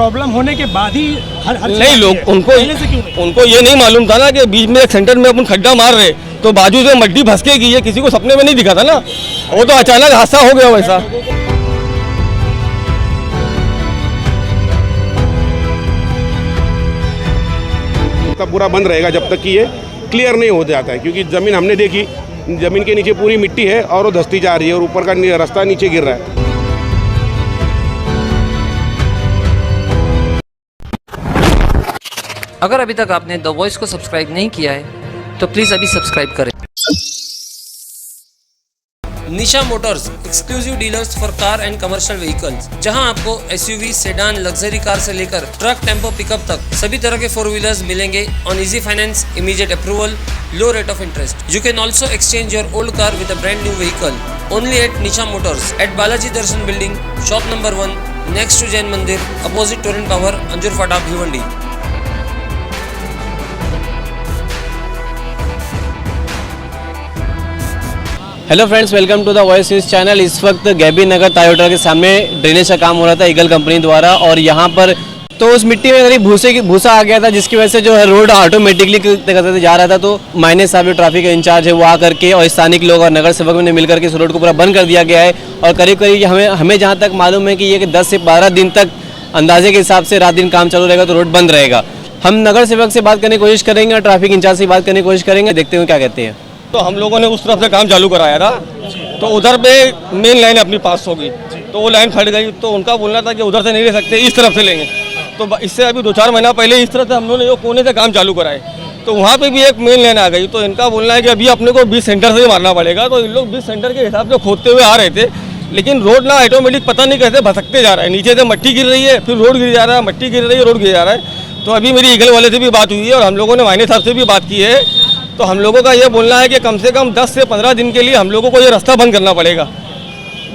Problem होने के बाद ही हर नहीं लोग उनको ये नहीं मालूम था ना कि बीच में एक सेंटर में अपन खड्डा मार रहे तो बाजू से मट्टी भसकेगी, ये किसी को सपने में नहीं दिखा था ना। वो तो अचानक हादसा हो गया वैसा। तब पूरा बंद रहेगा जब तक कि ये क्लियर नहीं हो जाता है, क्योंकि ज़मीन हमने देखी, ज़मीन के नीचे पूरी मिट्टी है और वो धंसती जा रही है और ऊपर का रास्ता नीचे गिर रहा है। अगर अभी तक आपने द वॉइस को सब्सक्राइब नहीं किया है तो प्लीज़ अभी सब्सक्राइब करें। Nisha motors exclusive dealers for car and commercial vehicles, जहां आपको एसयूवी, सेडान, लग्जरी कार से लेकर ट्रक, टेम्पो, पिकअप तक सभी तरह के 4 व्हीलर्स मिलेंगे on easy finance, immediate approval, low rate of interest. You can also exchange your old car with a brand new vehicle only at Nisha motors at Balaji Darshan building, shop number 1, next to Jain Mandir, opposite Torrent Power, Anjur Phata, Bhiwandi. Hello friends, welcome to the voice news channel. इस वक्त गैबी नगर Toyota के सामने drainage का काम हो रहा था eagle company द्वारा, और यहाँ पर तो उस मिट्टी में भूसा आ गया था, जिसकी वजह से जो है रोड ऑटोमेटिकली करते जा रहा था। तो माइने साहब जो ट्रैफिक के इंचार्ज है वो आ करके और स्थानिक लोग और नगर सेवक ने मिलकर के इस रोड को पूरा बंद कर दिया गया है। और करीब करीब हमें जहाँ तक मालूम है कि ये 10 से 12 दिन तक अंदाजे के हिसाब से रात दिन काम चालू रहेगा, तो रोड बंद रहेगा। हम नगर सेवक से बात करने की कोशिश करेंगे और ट्रैफिक इंचार्ज से बात करने की कोशिश करेंगे, देखते हैं क्या कहते हैं। तो हम लोगों ने उस तरफ से काम चालू कराया था, तो उधर पे मेन लाइन अपनी पास होगी, तो वो लाइन फट गई। तो उनका बोलना था कि उधर से नहीं ले सकते, इस तरफ से लेंगे। तो इससे अभी 2-4 महीना पहले इस तरह से हम लोगों ने जो कोने से काम चालू कराए, तो वहाँ पे भी एक मेन लाइन आ गई। तो इनका बोलना है कि अभी अपने को 20 सेंटर से ही मारना पड़ेगा। तो इन लोग 20 सेंटर के हिसाब से खोदते हुए आ रहे थे, लेकिन रोड ना ऑटोमेटिक पता नहीं कैसे भसकते जा रहा है। नीचे से मट्टी गिर रही है, फिर रोड गिर जा रहा है, मट्टी गिर रही है, रोड गिर जा रहा है। तो अभी मेरी ईगल वाले से भी बात हुई है और हम लोगों ने मायने साहब से भी बात की है। तो हम लोगों का ये बोलना है कि कम से कम 10 से 15 दिन के लिए हम लोगों को ये रास्ता बंद करना पड़ेगा।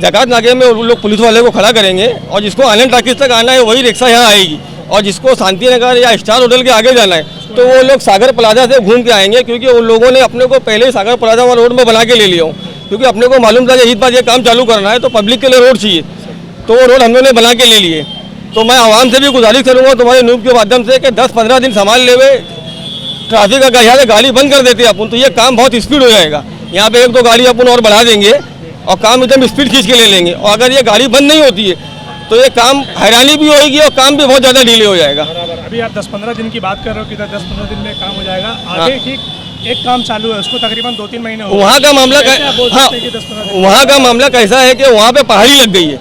जकात नाके में वो लोग पुलिस वाले को खड़ा करेंगे, और जिसको आनंद टाकीज तक आना है वही रिक्शा यहाँ आएगी, और जिसको शांति नगर या स्टार होटल के आगे जाना है तो वो लोग सागर प्लाजा से घूम के आएंगे, क्योंकि उन लोगों ने अपने को पहले ही सागर प्लाजा वाला रोड में बना के ले लिया हूँ। क्योंकि अपने को मालूम था कि इस बार ये काम चालू करना है तो पब्लिक के लिए रोड चाहिए, तो वो रोड हम लोगों ने बना के ले लिए। तो मैं आवाम से भी गुजारिश करूँगा तुम्हारे न्यूज़ के माध्यम से कि 10-15 दिन संभाल ले हुए ट्रैफिक का, यहाँ से गाड़ी बंद कर देते हैं अपन, तो ये काम बहुत स्पीड हो जाएगा। यहाँ पे 1-2 गाड़ी अपन और बढ़ा देंगे और काम एकदम स्पीड खींच के ले लेंगे। और अगर ये गाड़ी बंद नहीं होती है तो ये काम हैरानी भी होगी और काम भी बहुत ज़्यादा डिले हो जाएगा। अभी आप 10-15 दिन की बात कर रहे हो कि 10-15 दिन में काम हो जाएगा। आगे ठीक एक काम चालू है, उसको तकरीबन 2-3 महीने हो गए। वहाँ का मामला वहाँ का मामला कैसा है कि वहाँ पे पहाड़ी लग गई है,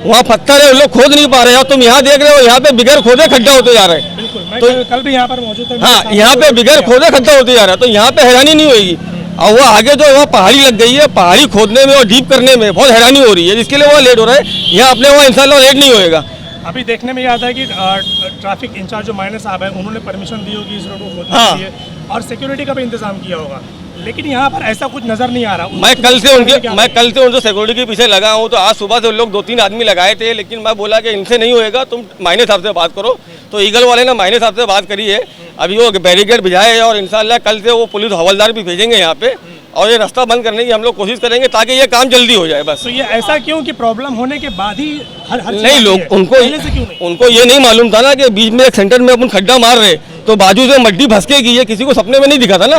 वहाँ पत्थर है, लोग खोद नहीं पा रहे हैं। तुम यहाँ देख रहे हो, यहाँ पे बिगैर खोदे खड्डा होते जा रहे हैं। तो कल भी यहाँ पर मौजूद था। हाँ, यहाँ पे बिगैर खोदे खड्डा होते जा रहा है, तो यहाँ पे हैरानी नहीं होगी। और वो आगे जो वहाँ पहाड़ी लग गई है, पहाड़ी खोदने में और डीप करने में बहुत हैरानी हो रही है, जिसके लिए वहाँ लेट हो रहा है। यहाँ अपने वहाँ इंशाल्लाह लेट नहीं होएगा। अभी देखने में ये आता है कि ट्रैफिक इंचार्ज जो माइने साहब है उन्होंने परमिशन दी होगी इस रोड को खोदने के लिए, और सिक्योरिटी का भी इंतजाम किया होगा, लेकिन यहाँ पर ऐसा कुछ नजर नहीं आ रहा। मैं कल से उनसे सिक्योरिटी के पीछे लगा हूँ। तो आज सुबह से उन लोग 2-3 आदमी लगाए थे, लेकिन मैं बोला कि इनसे नहीं होएगा, तुम मायने साहब से बात करो। तो ईगल वाले ने मायने साहब से बात करी है, अभी वो बैरिकेड भिजाए और इंशाल्लाह कल से वो पुलिस हवलदार भी भेजेंगे यहाँ पे, और ये रास्ता बंद करने की हम लोग कोशिश करेंगे ताकि ये काम जल्दी हो जाए बस। तो ये ऐसा क्यों कि प्रॉब्लम होने के बाद ही हर नहीं लोग उनको ये नहीं मालूम था ना कि बीच में एक सेंटर में अपन खड्डा मार रहे तो बाजू से मट्टी भसकेगी, ये किसी को सपने में नहीं दिखा था ना।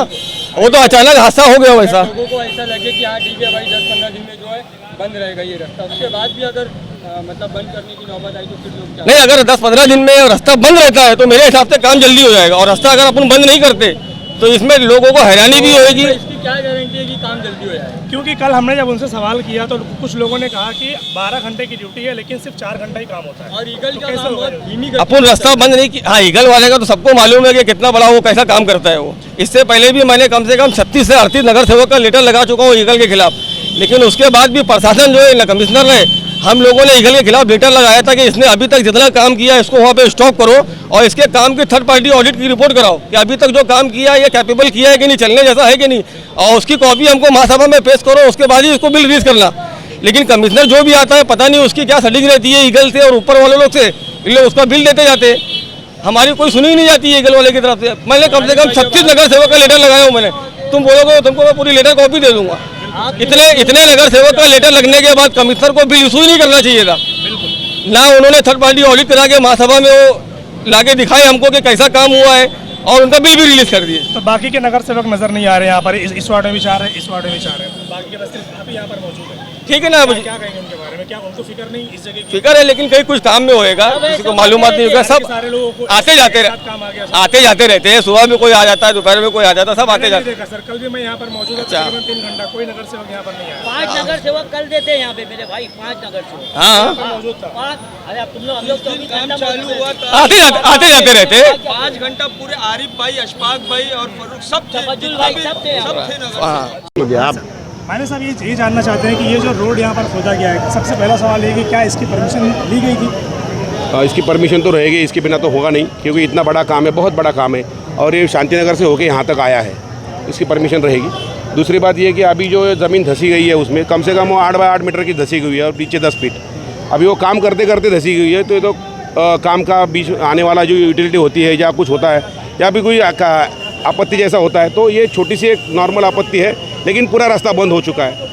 वो तो अचानक हादसा हो गया वैसा। लोगों को ऐसा लगे कि हाँ ठीक है भाई 10-15 दिन में जो है बंद रहेगा ये रास्ता, उसके बाद भी अगर मतलब बंद करने की नौबत आई तो फिर लोग क्या? नहीं, अगर 10-15 दिन में रास्ता बंद रहता है तो मेरे हिसाब से काम जल्दी हो जाएगा, और रास्ता अगर अपन बंद नहीं करते तो इसमें लोगों को हैरानी भी होगी। इसकी क्या गारंटी है कि काम जल्दी हो जाएगा? क्योंकि कल हमने जब उनसे सवाल किया तो कुछ लोगों ने कहा कि 12 घंटे की ड्यूटी है, लेकिन सिर्फ 4 घंटा ही काम होता है। और ईगल तो का काम बहुत धीमी अपन रास्ता बंद नहीं किया। हाँ, ईगल वाले का तो सबको मालूम है कि कितना बड़ा वो कैसा काम करता है वो। इससे पहले भी मैंने कम से कम 36 से 38 नगर सेवक का लेटर लगा चुका हूँ ईगल के खिलाफ, लेकिन उसके बाद भी प्रशासन जो है कमिश्नर ने, हम लोगों ने ईगल के खिलाफ लेटर लगाया था कि इसने अभी तक जितना काम किया है इसको वहाँ पे स्टॉप करो और इसके काम की थर्ड पार्टी ऑडिट की रिपोर्ट कराओ कि अभी तक जो काम किया है ये कैपेबल किया है कि नहीं, चलने जैसा है कि नहीं, और उसकी कॉपी हमको महासभा में पेश करो, उसके बाद ही इसको बिल रिलीज करना। लेकिन कमिश्नर जो भी आता है पता नहीं उसकी क्या सेटिंग रहती है ईगल से और ऊपर वाले लोग से, इसलिए उसका बिल देते जाते, हमारी कोई सुनी नहीं जाती है ईगल वाले की तरफ से। मैंने कम से कम 36 नगर सेवक का लेटर लगाया हूँ मैंने, तुम बोलोगे तुमको मैं पूरी लेटर कॉपी दे दूंगा। इतने नगर सेवक का लेटर लगने के बाद कमिश्नर को बिल इशू ही नहीं करना चाहिए था, ना उन्होंने थर्ड पार्टी ऑडिट करा के महासभा में वो लाके दिखाए हमको कि कैसा काम हुआ है, और उनका बिल भी रिलीज कर दिए। तो बाकी के नगर सेवक नजर नहीं आ रहे यहाँ पर, इस वार्ड में भी चाह रहे हैं, इस वार्ड में भी चाह रहे हैं, बाकी के बस सिर्फ आप ही यहाँ पर मौजूद है। ठीक है ना, क्या कहेंगे उनके बारे में? क्या उनको फिक्र नहीं इस जगह की? फिक्र है, लेकिन कहीं कुछ काम में होएगा, किसी को मालूमात नहीं होगा। सब सारे लोगों को आते जाते काम आ गया, आते जाते रहते हैं, सुबह में कोई आ जाता है, दोपहर में कोई आ जाता है, सब आते जाते। देखा सर, कल भी मैं यहाँ पर मौजूद हूँ, तकरीबन 3 घंटा कोई नगर सेवक यहाँ पर नहीं आया। 5 नगर सेवक कल देते हैं यहाँ पे मेरे भाई, 5 नगर सेवक हाँ मौजूद था। 5। अरे अब तुम लोग हम लोग 24 घंटा चालू हुआ था, आते जाते रहते हैं। 5 घंटा पूरे आरिफ भाई, अशफाक भाई और फरूख सब थे, तफज्जुल भाई सब थे यहाँ पे। नगर से। मैंने साहब ये जानना चाहते हैं कि ये जो रोड यहाँ पर खोदा गया है, सबसे पहला सवाल ये कि क्या इसकी परमिशन ली गई थी? इसकी परमिशन तो रहेगी, इसके बिना तो होगा नहीं, क्योंकि इतना बड़ा काम है, बहुत बड़ा काम है, और ये शांतिनगर से होके यहाँ तक आया है, इसकी परमिशन रहेगी। दूसरी बात ये कि अभी जो ज़मीन धसी गई है उसमें कम से कम वो 8 बाय 8 मीटर की धसी हुई है और नीचे 10 फीट। अभी वो काम करते करते धसी हुई है, तो ये तो काम का बीच आने वाला जो यूटिलिटी होती है या कुछ होता है या भी कोई आपत्ति जैसा होता है, तो ये छोटी सी एक नॉर्मल आपत्ति है, लेकिन पूरा रास्ता बंद हो चुका है।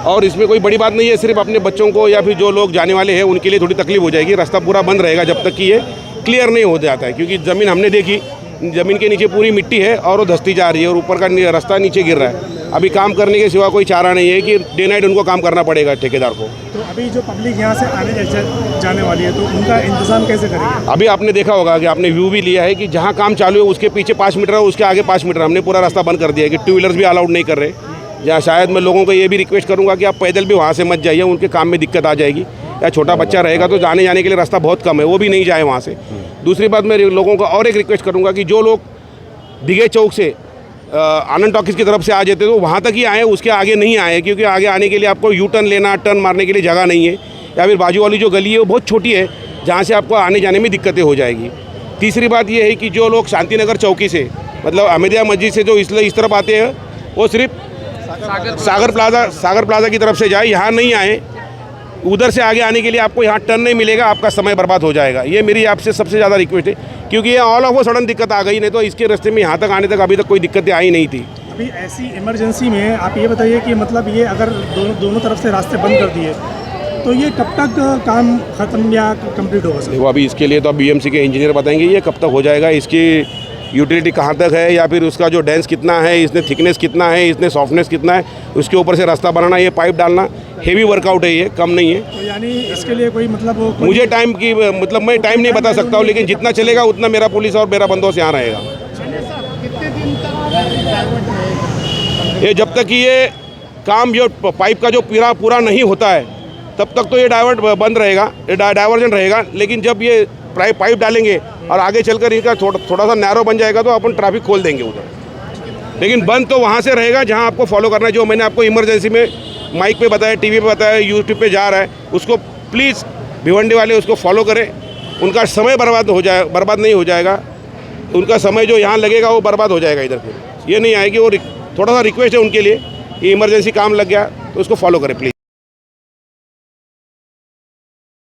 और इसमें कोई बड़ी बात नहीं है, सिर्फ अपने बच्चों को या फिर जो लोग जाने वाले हैं उनके लिए थोड़ी तकलीफ हो जाएगी। रास्ता पूरा बंद रहेगा जब तक कि ये क्लियर नहीं हो जाता है, क्योंकि ज़मीन हमने देखी, ज़मीन के नीचे पूरी मिट्टी है और वो धसती जा रही है और ऊपर का रास्ता नीचे गिर रहा है। अभी काम करने के सिवा कोई चारा नहीं है कि डे नाइट उनको काम करना पड़ेगा ठेकेदार को। तो अभी जो पब्लिक यहाँ से आने जाने वाली है, तो उनका इंतजाम कैसे करेंगे? अभी आपने देखा होगा कि आपने व्यू भी लिया है कि जहाँ काम चालू है उसके पीछे 5 मीटर है, उसके आगे 5 मीटर हमने पूरा रास्ता बंद कर दिया है कि 2 व्हीलर्स भी अलाउड नहीं कर रहे। या शायद मैं लोगों को ये भी रिक्वेस्ट करूँगा कि आप पैदल भी वहाँ से मत जाइए, उनके काम में दिक्कत आ जाएगी। या छोटा बच्चा रहेगा तो आने जाने के लिए रास्ता बहुत कम है, वो भी नहीं जाए वहाँ से। दूसरी बात मैं लोगों को और एक रिक्वेस्ट करूँगा कि जो लोग दिघे चौक से आनंद टॉकीज़ की तरफ से आ जाते तो वहाँ तक ही आए, उसके आगे नहीं आए, क्योंकि आगे आने के लिए आपको यू टर्न लेना, टर्न मारने के लिए जगह नहीं है। या फिर बाजू वाली जो गली है वो बहुत छोटी है, जहाँ से आपको आने जाने में दिक्कतें हो जाएगी। तीसरी बात ये है कि जो लोग शांतिनगर चौकी से मतलब अहमदिया मस्जिद से जो इस तरफ आते हैं, वो सिर्फ सागर प्लाजा की तरफ से जाए, यहाँ नहीं आए। उधर से आगे आने के लिए आपको यहाँ टर्न नहीं मिलेगा, आपका समय बर्बाद हो जाएगा। ये मेरी आपसे सबसे ज़्यादा रिक्वेस्ट है, क्योंकि ये ऑल ऑफ सडन दिक्कत आ गई, नहीं तो इसके रास्ते में यहाँ तक आने तक अभी तक कोई दिक्कतें आई नहीं थी। अभी ऐसी इमरजेंसी में आप ये बताइए कि मतलब ये अगर दोनों तरफ से रास्ते बंद कर दिए तो ये कब तक काम ख़त्म या कंप्लीट होगा? देखो अभी इसके लिए तो अब BMC के इंजीनियर बताएंगे ये कब तक हो जाएगा, इसकी यूटिलिटी कहाँ तक है, या फिर उसका जो डेंस कितना है, इसने थिकनेस कितना है, इसने सॉफ्टनेस कितना है, उसके ऊपर से रास्ता बनाना, ये पाइप डालना हेवी वर्कआउट है, ये कम नहीं है। तो यानी इसके लिए कोई मतलब मुझे टाइम की मतलब मैं टाइम नहीं बता सकता हूँ, लेकिन जितना चलेगा उतना मेरा पुलिस और मेरा बंदोबस्त यहाँ रहेगा। ये जब तक कि ये काम जो पाइप का जो पूरा नहीं होता है तब तक तो ये बंद रहेगा, ये डाइवर्जन रहेगा। लेकिन जब ये पाइप डालेंगे और आगे चलकर इसका थोड़ा सा नैरो बन जाएगा तो अपन ट्रैफिक खोल देंगे उधर। लेकिन बंद तो वहाँ से रहेगा जहाँ आपको फॉलो करना है। जो मैंने आपको इमरजेंसी में माइक पे बताया, टीवी पे बताया, यूट्यूब पे जा रहा है, उसको प्लीज़ भिवंडी वाले उसको फॉलो करें। उनका समय बर्बाद नहीं हो जाएगा, उनका समय जो यहाँ लगेगा वो बर्बाद हो जाएगा इधर। फिर ये नहीं आएगी। वो थोड़ा सा रिक्वेस्ट है उनके लिए कि इमरजेंसी काम लग गया तो उसको फॉलो करें प्लीज़।